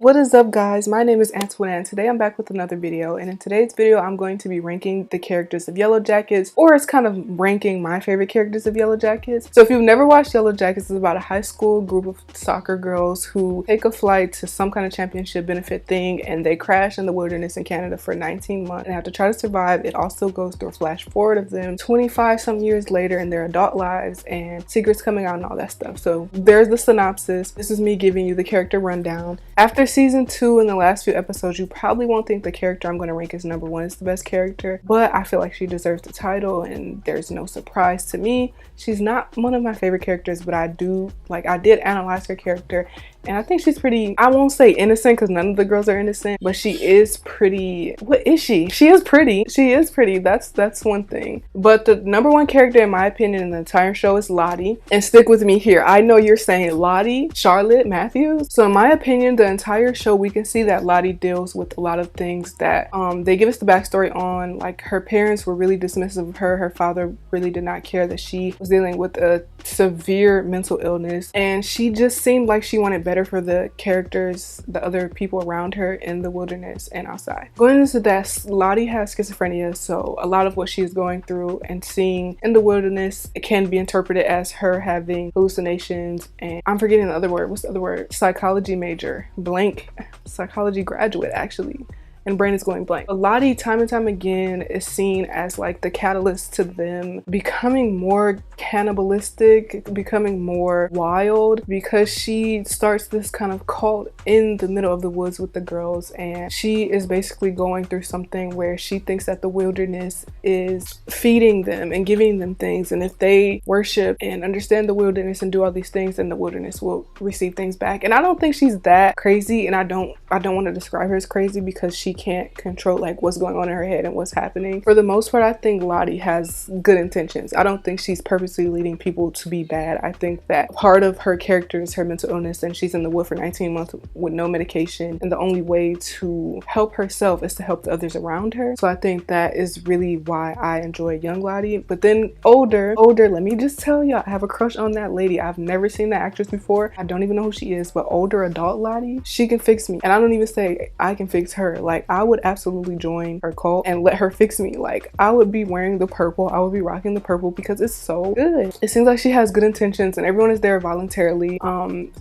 What is up, guys? My name is Antoinette and today I'm back with another video, and in today's video I'm going to be ranking the characters of Yellowjackets, or it's kind of ranking my favorite characters of Yellowjackets. So if you've never watched Yellowjackets, it's about a high school group of soccer girls who take a flight to some kind of championship benefit thing, and they crash in the wilderness in Canada for 19 months and have to try to survive. It also goes through a flash forward of them 25 some years later in their adult lives and secrets coming out and all that stuff. So there's the synopsis. This is me giving you the character rundown. After season 2 and the last few episodes, you probably won't think the character I'm going to rank as number 1 is the best character, but I feel like she deserves the title, and there's no surprise to me. She's not one of my favorite characters, but I did analyze her character, and I think she's pretty, I won't say innocent because none of the girls are innocent, but she is pretty. What is she? She is pretty. She is pretty. That's one thing. But the number 1 character in my opinion in the entire show is Lottie. And stick with me here. I know you're saying Lottie, Charlotte Matthews. So in my opinion, the entire show we can see that Lottie deals with a lot of things that they give us the backstory on. Like, her parents were really dismissive of her. Her father really did not care that she was dealing with a severe mental illness, and she just seemed like she wanted better for the characters, the other people around her in the wilderness and outside. Going into that, Lottie has schizophrenia, so a lot of what she's going through and seeing in the wilderness, it can be interpreted as her having hallucinations. And I'm forgetting the other word. What's the other word? Psychology major, blank, psychology graduate actually. And brain is going blank. But Lottie, time and time again, is seen as like the catalyst to them becoming more cannibalistic, becoming more wild, because she starts this kind of cult in the middle of the woods with the girls, and she is basically going through something where she thinks that the wilderness is feeding them and giving them things, and if they worship and understand the wilderness and do all these things, then the wilderness will receive things back. And I don't think she's that crazy, and I don't want to describe her as crazy because she can't control like what's going on in her head and what's happening. For the most part, I think Lottie has good intentions. I don't think she's purposely leading people to be bad. I think that part of her character is her mental illness, and she's in the wood for 19 months with no medication, and the only way to help herself is to help the others around her. So I think that is really why I enjoy young Lottie. But then older, let me just tell y'all, I have a crush on that lady. I've never seen that actress before. I don't even know who she is, but older adult Lottie, she can fix me. And I don't even say I can fix her. Like, I would absolutely join her cult and let her fix me. Like, I would be wearing the purple. I would be rocking the purple because it's so good. It seems like she has good intentions and everyone is there voluntarily.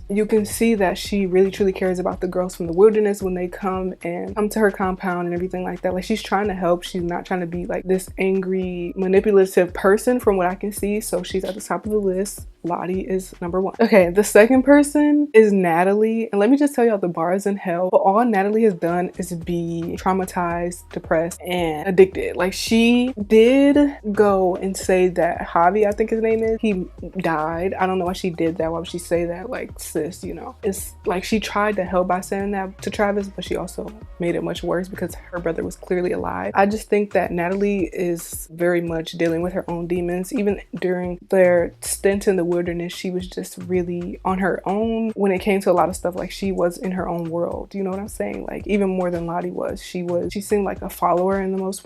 You can see that she really truly cares about the girls from the wilderness when they come to her compound and everything like that. Like, she's trying to help. She's not trying to be like this angry, manipulative person from what I can see. So she's at the top of the list. Lottie is number 1. Okay, the second person is Natalie, and let me just tell y'all, the bar is in hell. But all Natalie has done is be traumatized, depressed, and addicted. Like, she did go and say that Javi, I think his name is, he died. I don't know why she did that. Why would she say that? Like, sis, you know, it's like she tried to help by saying that to Travis, but she also made it much worse because her brother was clearly alive. I just think that Natalie is very much dealing with her own demons. Even during their stint in the wilderness, she was just really on her own when it came to a lot of stuff. Like, she was in her own world, you know what I'm saying? Like, even more than Lottie was. She seemed like a follower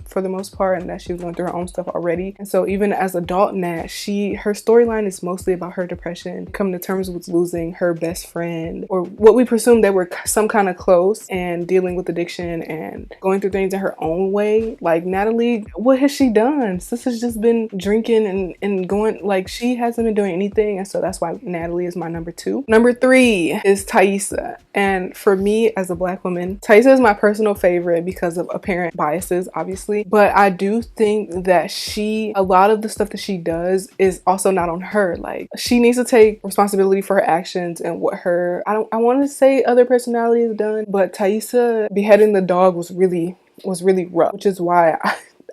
for the most part, and that she was going through her own stuff already. And so even as adult Nat, her storyline is mostly about her depression, coming to terms with losing her best friend, or what we presume they were some kind of close, and dealing with addiction and going through things in her own way. Like, Natalie, what has she done? Sis has just been drinking and going, like, she hasn't been doing anything. And so that's why Natalie is my number 2. Number 3 is Taissa. And for me, as a black woman, Taissa is my personal favorite because of apparent biases, obviously. But I do think that a lot of the stuff that she does is also not on her. Like, she needs to take responsibility for her actions and what I want to say other personality has done, but Taissa beheading the dog was really rough, which is why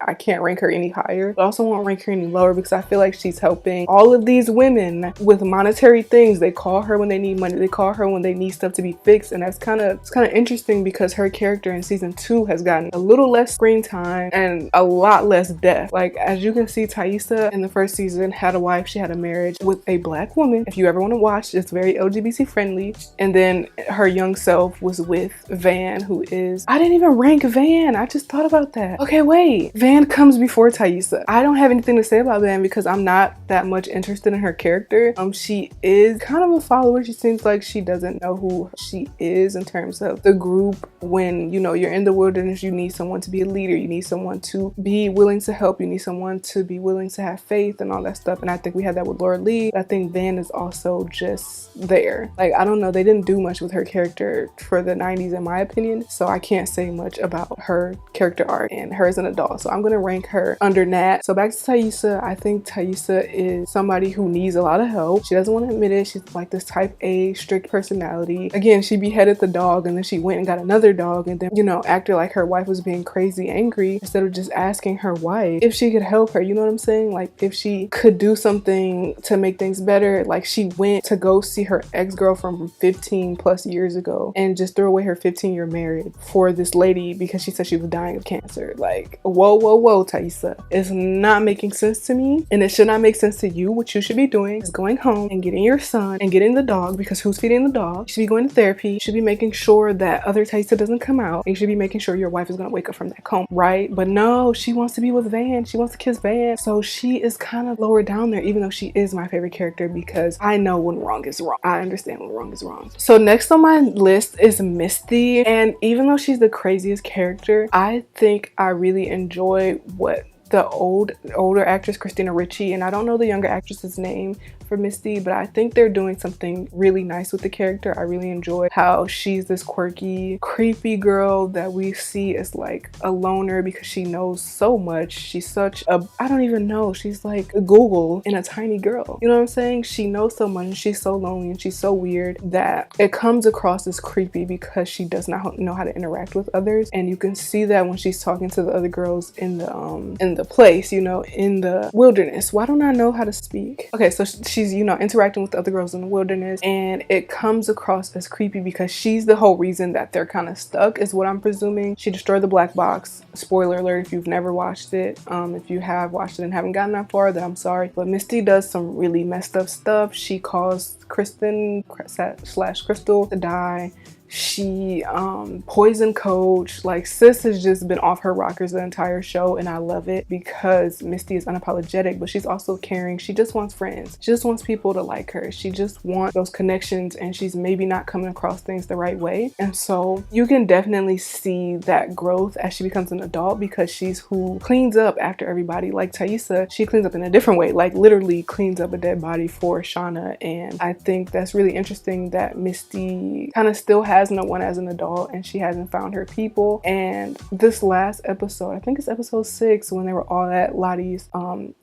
I can't rank her any higher, but I also won't rank her any lower because I feel like she's helping all of these women with monetary things. They call her when they need money. They call her when they need stuff to be fixed, and it's kind of interesting because her character in season 2 has gotten a little less screen time and a lot less death. Like, as you can see, Taissa in the first season had a wife. She had a marriage with a black woman. If you ever want to watch, it's very LGBT friendly. And then her young self was with Van, who is, I didn't even rank Van. I just thought about that. Okay, wait. Van Van comes before Thaisa. I don't have anything to say about Van because I'm not that much interested in her character. She is kind of a follower. She seems like she doesn't know who she is in terms of the group. When, you know, you're in the wilderness, you need someone to be a leader. You need someone to be willing to help. You need someone to be willing to have faith and all that stuff. And I think we had that with Laura Lee. I think Van is also just there. Like, I don't know. They didn't do much with her character for the 90s in my opinion. So I can't say much about her character arc and her as an adult. So I'm going to rank her under Nat. So back to Thaisa. I think Thaisa is somebody who needs a lot of help. She doesn't want to admit it. She's like this type A strict personality. Again, she beheaded the dog and then she went and got another dog and then, you know, acted like her wife was being crazy angry instead of just asking her wife if she could help her. You know what I'm saying? Like, if she could do something to make things better. Like, she went to go see her ex-girlfriend from 15 plus years ago and just threw away her 15-year marriage for this lady because she said she was dying of cancer. Like, whoa, Thaisa. It's not making sense to me, and it should not make sense to you. What you should be doing is going home and getting your son and getting the dog, because who's feeding the dog? You should be going to therapy. You should be making sure that other Thaisa doesn't come out. And you should be making sure your wife is gonna wake up from that coma, right? But no, she wants to be with Van. She wants to kiss Van. So she is kind of lower down there, even though she is my favorite character, because I know when wrong is wrong. I understand when wrong is wrong. So next on my list is Misty. And even though she's the craziest character, I think I really enjoy what the older actress Christina Ricci, and I don't know the younger actress's name for Misty, but I think they're doing something really nice with the character. I really enjoy how she's this quirky, creepy girl that we see as like a loner because she knows so much. She's such a, I don't even know, she's like a Google in a tiny girl. You know what I'm saying? She knows so much and she's so lonely and she's so weird that it comes across as creepy because she does not know how to interact with others. And you can see that when she's talking to the other girls in the place, you know, in the wilderness. Why don't I know how to speak? Okay, so she's, you know, interacting with the other girls in the wilderness, and it comes across as creepy because she's the whole reason that they're kind of stuck, is what I'm presuming. She destroyed the black box. Spoiler alert if you've never watched it. If you have watched it and haven't gotten that far, then I'm sorry. But Misty does some really messed up stuff. She caused Kristen / Crystal to die. She poisoned Coach. Like, sis has just been off her rockers the entire show, and I love it because Misty is unapologetic, but she's also caring. She just wants friends. She just wants people to like her. She just wants those connections, and she's maybe not coming across things the right way. And so you can definitely see that growth as she becomes an adult, because she's who cleans up after everybody. Like Thaisa, she cleans up in a different way, like literally cleans up a dead body for Shauna. And I think that's really interesting that Misty kind of still has no one as an adult, and she hasn't found her people. And this last episode, I think it's episode 6, when they were all at Lottie's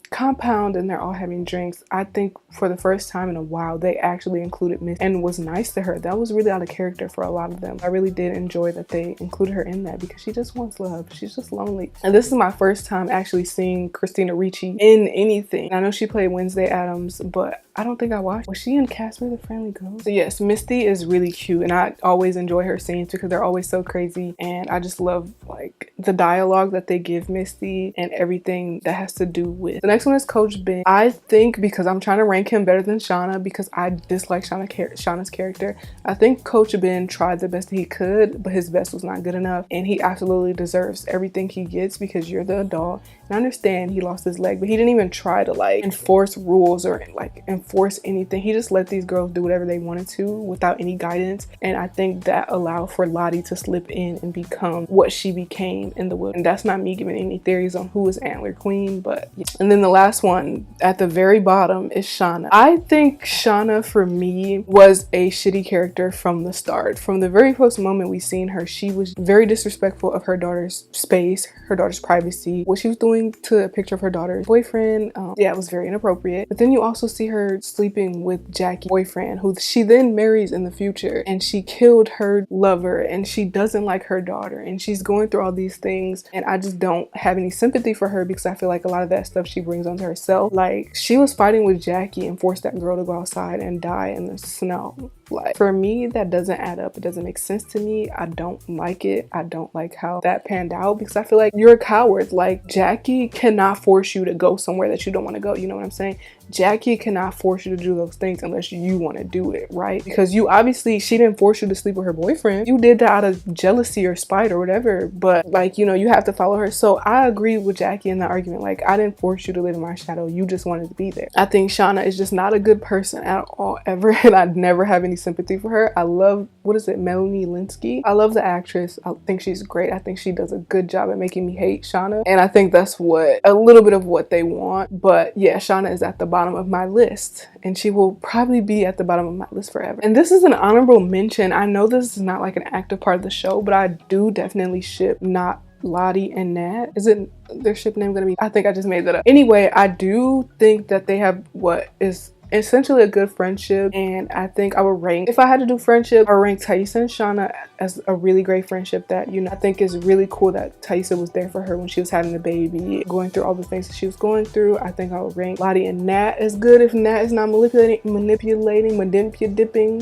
compound and they're all having drinks, I think for the first time in a while they actually included Miss and was nice to her. That was really out of character for a lot of them. I really did enjoy that they included her in that, because she just wants love. She's just lonely. And this is my first time actually seeing Christina Ricci in anything. I know she played Wednesday Addams, but I don't think I watched. Was she in Casper the Friendly Ghost? So yes, Misty is really cute, and I always enjoy her scenes because they're always so crazy, and I just love like the dialogue that they give Misty and everything that has to do with. The next one is Coach Ben. I think, because I'm trying to rank him better than Shauna because I dislike Shauna's character, I think Coach Ben tried the best he could, but his best was not good enough, and he absolutely deserves everything he gets because you're the adult. And I understand he lost his leg, but he didn't even try to like enforce rules or like enforce anything. He just let these girls do whatever they wanted to without any guidance, and I think that allowed for Lottie to slip in and become what she became in the wood. And that's not me giving any theories on who is Antler Queen, but yeah. And then the last one at the very bottom is Shauna. I think Shauna, for me, was a shitty character from the start. From the very first moment we seen her, she was very disrespectful of her daughter's space, her daughter's privacy, what she was doing to a picture of her daughter's boyfriend. Yeah, it was very inappropriate. But then you also see her sleeping with Jackie's boyfriend, who she then marries in the future, and she killed her lover, and she doesn't like her daughter, and she's going through all these things, and I just don't have any sympathy for her because I feel like a lot of that stuff she brings onto herself. Like, she was fighting with Jackie and forced that girl to go outside and die in the snow. Like, for me, that doesn't add up. It doesn't make sense to me. I don't like it. I don't like how that panned out because I feel like you're a coward. Like, Jackie cannot force you to go somewhere that you don't want to go. You know what I'm saying? Jackie cannot force you to do those things unless you want to do it, right? Because you obviously, she didn't force you to sleep with her boyfriend. You did that out of jealousy or spite or whatever. But like, you know, you have to follow her. So I agree with Jackie in that argument. Like, I didn't force you to live in my shadow. You just wanted to be there. I think Shauna is just not a good person at all, ever. And I never have any sympathy for her. I love, what is it, Melanie Linsky? I love the actress. I think she's great. I think she does a good job at making me hate Shauna. And I think that's what, a little bit of what they want. But yeah, Shauna is at the bottom of my list. And she will probably be at the bottom of my list forever. And this is an honorable mention. I know this is not like an active part of the show, but I do definitely ship not Lottie and Nat. Is it their ship name gonna be? I think I just made that up. Anyway, I do think that they have what is essentially a good friendship, and I think I would rank, if I had to do friendship, I would rank Taissa and Shauna as a really great friendship that, you know, I think is really cool that Taissa was there for her when she was having the baby, going through all the things that she was going through. I think I would rank Lottie and Nat as good if Nat is not manipulating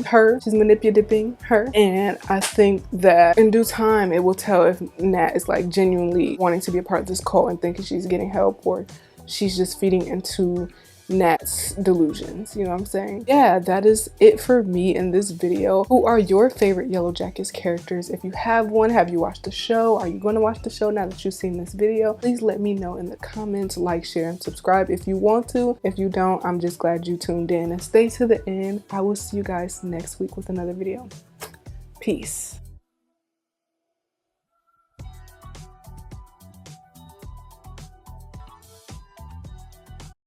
her. She's manipulating her. And I think that in due time, it will tell if Nat is like genuinely wanting to be a part of this cult and thinking she's getting help, or she's just feeding into Nat's delusions. You know what I'm saying? Yeah, that is it for me in this video. Who are your favorite Yellowjackets characters? If you have one, have you watched the show? Are you going to watch the show now that you've seen this video? Please let me know in the comments. Like, share, and subscribe if you want to. If you don't, I'm just glad you tuned in and stay to the end. I will see you guys next week with another video. Peace.